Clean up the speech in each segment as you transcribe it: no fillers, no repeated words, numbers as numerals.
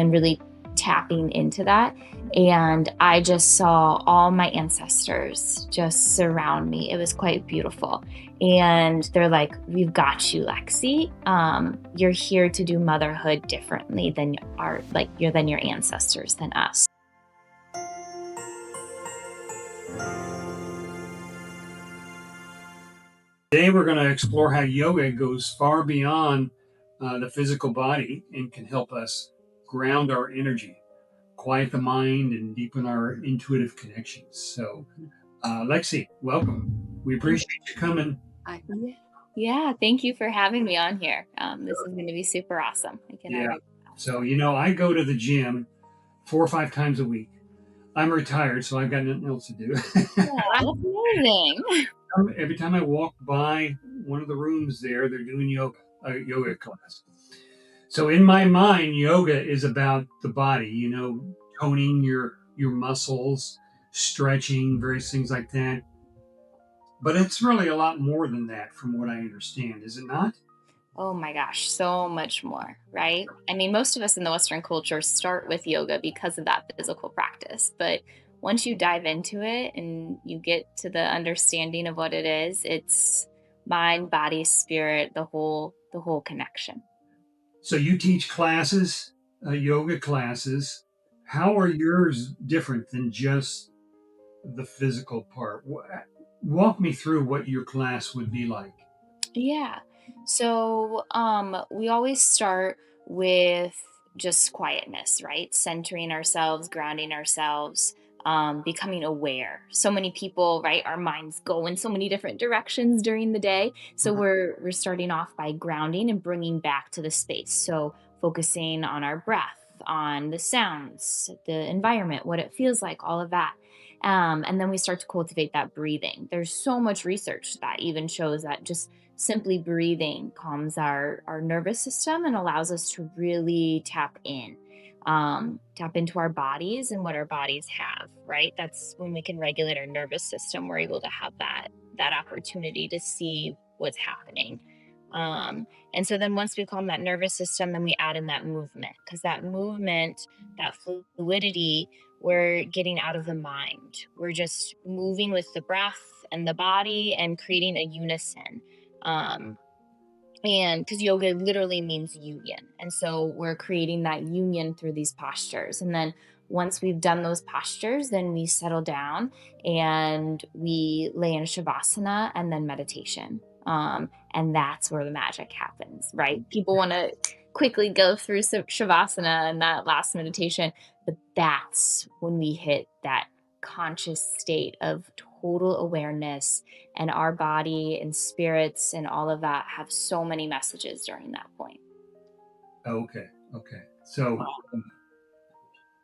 and really tapping into that. And I just saw all my ancestors just surround me. It was quite beautiful. And they're like, "We've got you, Lexi. You're here to do motherhood differently than than your ancestors, than us." Today, we're going to explore how yoga goes far beyond the physical body and can help us ground our energy, quiet the mind, and deepen our intuitive connections. So, Lexi, welcome. We appreciate you coming. Yeah, thank you for having me on here. This is going to be super awesome. I can Yeah. already. So, I go to the gym 4 or 5 times a week. I'm retired, so I've got nothing else to do. Yeah, that's amazing. Every time I walk by one of the rooms there, they're doing a yoga class. So in my mind, yoga is about the body, toning your muscles, stretching, various things like that. But it's really a lot more than that, from what I understand, is it not? Oh my gosh, so much more, right? I mean, most of us in the Western culture start with yoga because of that physical practice. But once you dive into it and you get to the understanding of what it is, it's mind, body, spirit, the whole connection. So you teach classes, yoga classes. How are yours different than just the physical part? Walk me through what your class would be like. Yeah. So we always start with just quietness, right? Centering ourselves, grounding ourselves, becoming aware. So many people, right? Our minds go in so many different directions during the day. So Mhm. we're starting off by grounding and bringing back to the space. So focusing on our breath, on the sounds, the environment, what it feels like, all of that. And then we start to cultivate that breathing. There's so much research that even shows that just simply breathing calms our nervous system and allows us to really tap into our bodies and what our bodies have, right? That's when we can regulate our nervous system. We're able to have that opportunity to see what's happening. And so then once we calm that nervous system, then we add in that movement, because that movement, that fluidity, we're getting out of the mind. We're just moving with the breath and the body and creating a unison. Um, and because yoga literally means union. And so we're creating that union through these postures. And then once we've done those postures, then we settle down and we lay in shavasana and then meditation. And that's where the magic happens, right? People want to quickly go through shavasana and that last meditation, but that's when we hit that conscious state of total awareness, and our body and spirits and all of that have so many messages during that point. Okay. Okay. So,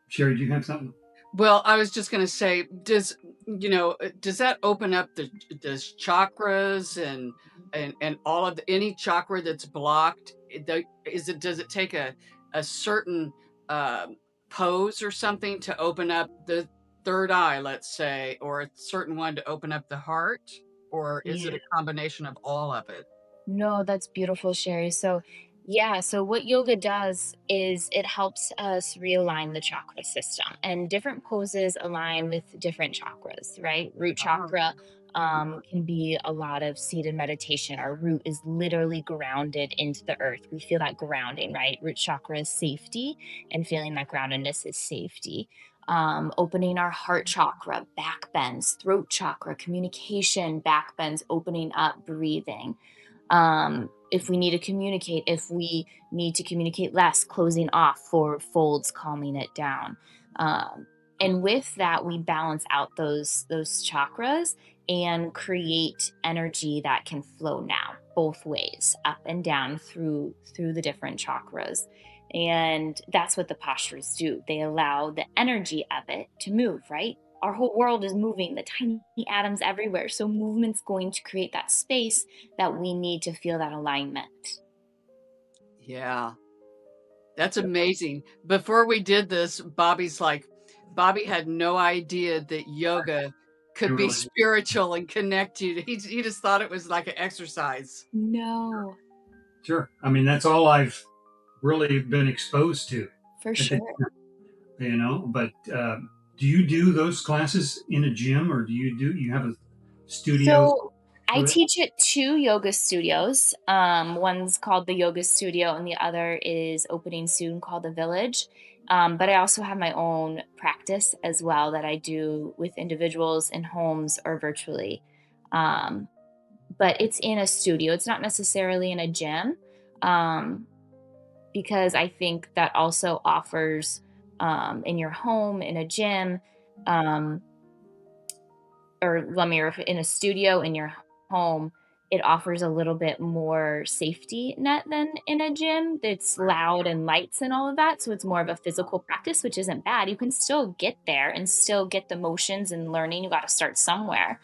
Sherry, do you have something? Well, I was just going to say, does that open up does chakras and all of any chakra that's blocked? Does it take a certain uh, pose or something to open up the third eye, let's say, or a certain one to open up the heart, or is Yeah. it a combination of all of it? No, that's beautiful, Sherry. So, yeah, so what yoga does is it helps us realign the chakra system, and different poses align with different chakras, right? Root chakra can be a lot of seated meditation. Our root is literally grounded into the earth. We feel that grounding, right? Root chakra is safety, and feeling that groundedness is safety. Opening our heart chakra, back bends, throat chakra, communication, back bends, opening up, breathing. If we need to communicate, if we need to communicate less, closing off, forward folds, calming it down. um, and with that we balance out those chakras and create energy that can flow now both ways, up and down, through the different chakras. And that's what the postures do. They allow the energy of it to move, right? Our whole world is moving, the tiny atoms everywhere, so movement's going to create that space that we need to feel that alignment. Yeah. That's amazing. Before we did this, Bobby had no idea that yoga You could be really? spiritual and connect you. He just thought it was like an exercise. No, Sure. I mean, that's all I've really been exposed to. for at the sure. but do you do those classes in a gym, or you have a studio So I for it? teach at two yoga studios. One's called the Yoga Studio, and the other is opening soon called the Village. But I also have my own practice as well that I do with individuals in homes or virtually. Um, but it's in a studio. It's not necessarily in a gym, um, because I think that also offers in your home, in a gym. Um, or let me in a studio in your home, it offers a little bit more safety net than in a gym. It's loud and lights and all of that, so it's more of a physical practice, which isn't bad. You can still get there and still get the motions and learning. You got to start somewhere,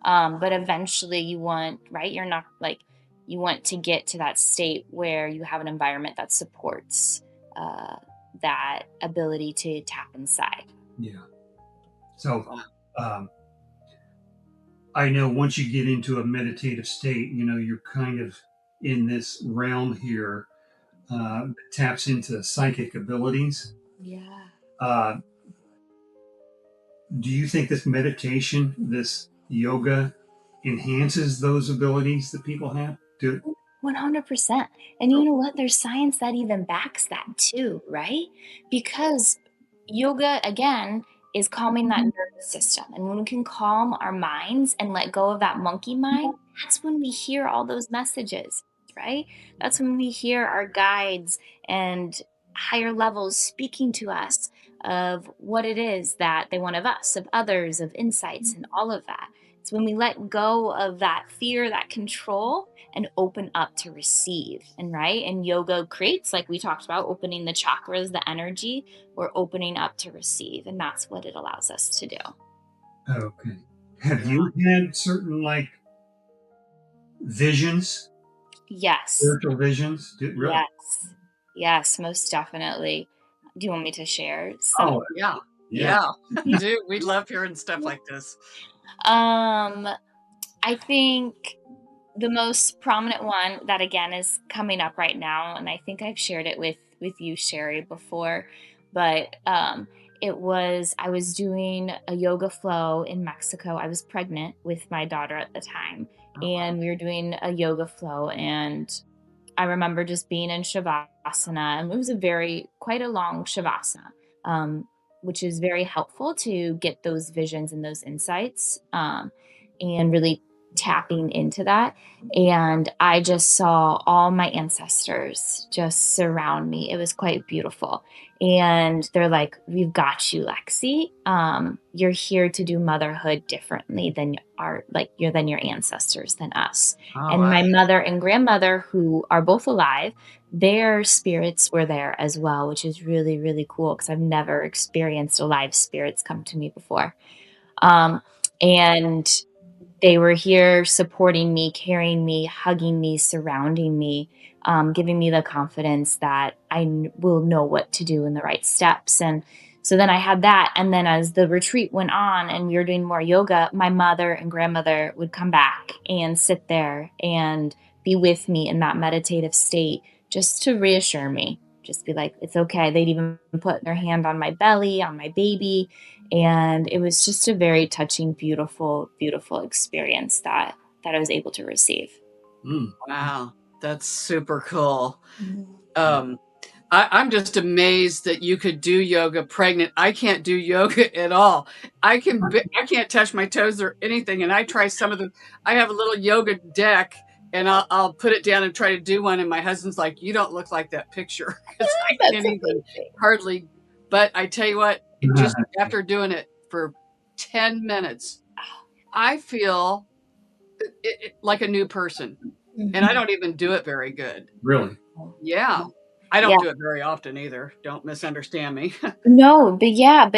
but eventually you want right. You're not like you want to get to that state where you have an environment that supports uh, that ability to tap inside. Yeah. So um, I know once you get into a meditative state, you're kind of in this realm here that taps into psychic abilities. Yeah. Uh, do you think this meditation, this yoga, enhances those abilities that people have? 100%. And you know what? There's science that even backs that too, right? Because yoga, again, is calming that nervous system. And when we can calm our minds and let go of that monkey mind, that's when we hear all those messages, right? That's when we hear our guides and higher levels speaking to us of what it is that they want of us, of others, of insights, and all of that. It's when we let go of that fear, that control, and open up to receive. And right. And yoga creates, like we talked about, opening the chakras, the energy, we're opening up to receive. And that's what it allows us to do. Okay. Have Yeah. you had certain like visions, Yes. spiritual visions? Really? Yes. Yes, most definitely. Do you want me to share some? Oh, Yeah. yeah. Yeah. Dude, we love hearing stuff like this. um, I think the most prominent one that again is coming up right now, and I think I've shared it with you, Sherry, before, but it was I was doing a yoga flow in Mexico. I was pregnant with my daughter at the time, Oh, wow. and we were doing a yoga flow, and I remember just being in shavasana, and it was a very quite a long shavasana, um, which is very helpful to get those visions and those insights, and really tapping into that. And I just saw all my ancestors just surround me. It was quite beautiful. And they're like, "We've got you, Lexi. You're here to do motherhood differently than than your ancestors, than us." Oh, And wow. my mother and grandmother, who are both alive, their spirits were there as well, which is really, really cool because I've never experienced alive spirits come to me before. Um, and they were here supporting me, carrying me, hugging me, surrounding me, giving me the confidence that will know what to do in the right steps. And so then I had that. And then as the retreat went on and we were doing more yoga, my mother and grandmother would come back and sit there and be with me in that meditative state just to reassure me, just be like, it's okay. They'd even put their hand on my belly, on my baby, and it was just a very touching, beautiful, beautiful experience that I was able to receive. Mm. Wow. That's super cool. Mhm. Um, I'm just amazed that you could do yoga pregnant. I can't do yoga at all. I can't touch my toes or anything. And I try some of the. I have a little yoga deck, and I'll put it down and try to do one. And my husband's like, "You don't look like that picture," because I That's can't even amazing. hardly. But I tell you what, just after doing it for 10 minutes, I feel like a new person, and I Mhm. don't even do it very good. Really? Yeah. I don't Yeah. do it very often either. Don't misunderstand me. No, but yeah,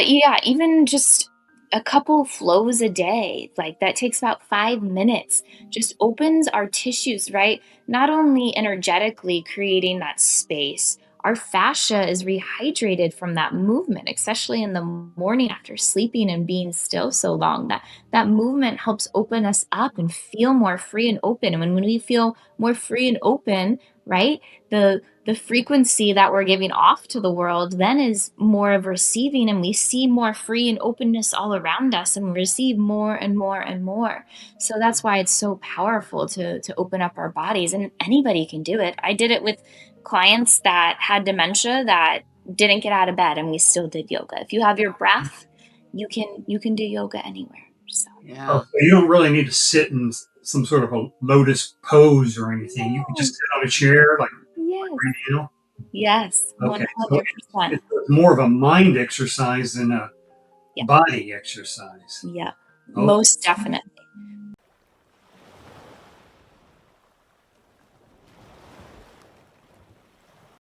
even just a couple flows a day, like that takes about 5 minutes, just opens our tissues, right? Not only energetically creating that space, our fascia is rehydrated from that movement, especially in the morning after sleeping and being still so long. That movement helps open us up and feel more free and open. And when we feel more free and open, right? The frequency that we're giving off to the world then is more of receiving, and we see more free and openness all around us, and we receive more and more and more. So that's why it's so powerful to open up our bodies, and anybody can do it. I did it with clients that had dementia that didn't get out of bed, and we still did yoga. If you have your breath, you can do yoga anywhere. So Oh, Yeah. so you don't really need to sit in some sort of a lotus pose or anything. You can just no, sit on a chair like yes, right now. yes, Okay, so 100%. it's more of a mind exercise than a Yeah, body exercise. yeah, Okay. most definitely.